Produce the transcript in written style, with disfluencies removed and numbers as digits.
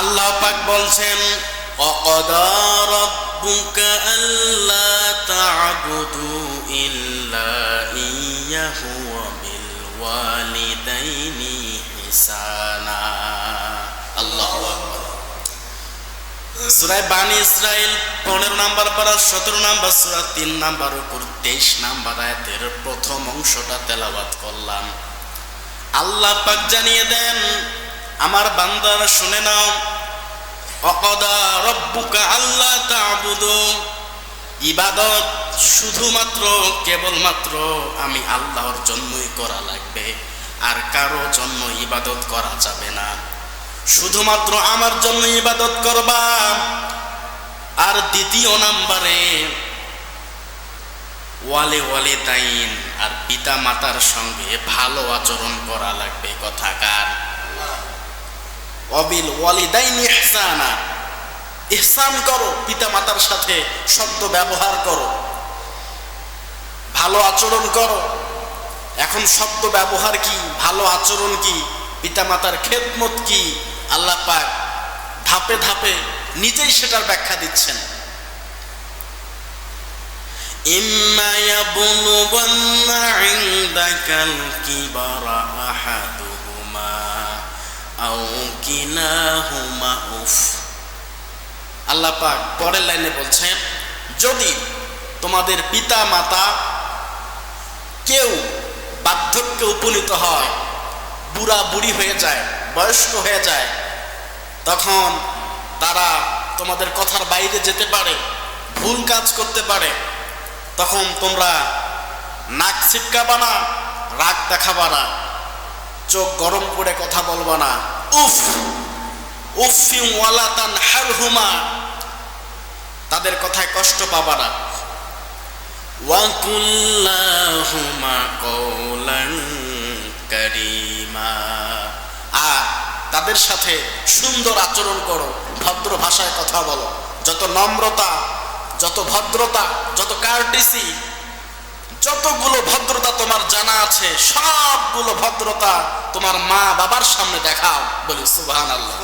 আল্লাহ পাক বলছেন, ওয়াকাদা রাব্বুকা আল্লা তা'বুদু ইল্লা ইয়্যাহু ওয়া বিল ওয়ালিদাইনি ইহসানা। আল্লাহু আকবার। সূরা বানী ইসরাইল 15 নম্বর পারা 17 নম্বর সূরা 3 নম্বর উপর 23 নম্বর আয়াতের প্রথম অংশটা তেলাওয়াত করলাম। আল্লাহ পাক জানিয়ে দেন, আমার বান্দারা শুনে নাও, ওয়াকাদা রাব্বুকা আল্লা তা'বুদু, ইবাদত শুধুমাত্র কেবলমাত্র আমি আল্লাহর জন্যই করা লাগবে, আর কারো জন্য ইবাদত করা যাবে না। শুধুমাত্র আমার জন্য ইবাদত করবা। আর দ্বিতীয় নম্বরে ওয়ালিদাইন, আর পিতা মাতার সঙ্গে ভালো আচরণ করা লাগবে। কথাকার ওয়াবিল ওয়ালিদাইনি ইহসানা, ইহসান করো, পিতা মাতার সাথে সদ্য ব্যবহার করো, ভালো আচরণ করো। এখন সদ্য ব্যবহার কি, ভালো আচরণ কি, পিতা মাতার খেদমত কি, আল্লাহ পাক ধাপে ধাপে নিজেই সেটার ব্যাখ্যা দিচ্ছেন। ইম্মা ইয়াবলুগান্না ইনদাকাল কিবারা আহাদুহুমা আও কিলাহুমা উফ। আল্লাহ পাক পরের লাইনে বলছেন, যদি তোমাদের পিতা মাতা কেউ বার্ধক্যে উপনীত হয়, বুড়া বুড়ি হয়ে যায়, বয়স্ক হয়ে যায়, তখন তারা তোমাদের কথার বাইরে যেতে পারে, ভুল কাজ করতে পারে, তখন তোমরা নাক ছিটকাবা না, রাগ দেখাবা না, চোখ গরম করে কথা বলবা না, উফ উফি ওয়ালা তানহারহুমা, তাদের কথায় কষ্ট পাবা না। ওয়া কুল্লাহুমা কওলান কারীমা, আর তাদের সাথে সুন্দর আচরণ করো, ভদ্র ভাষায় কথা বলো। যত নম্রতা, যত ভদ্রতা, যত কার্টিসি, যতগুলো ভদ্রতা তোমার জানা আছে, সবগুলো ভদ্রতা তোমার মা বাবার সামনে দেখাও। বলি সুবহানাল্লাহ।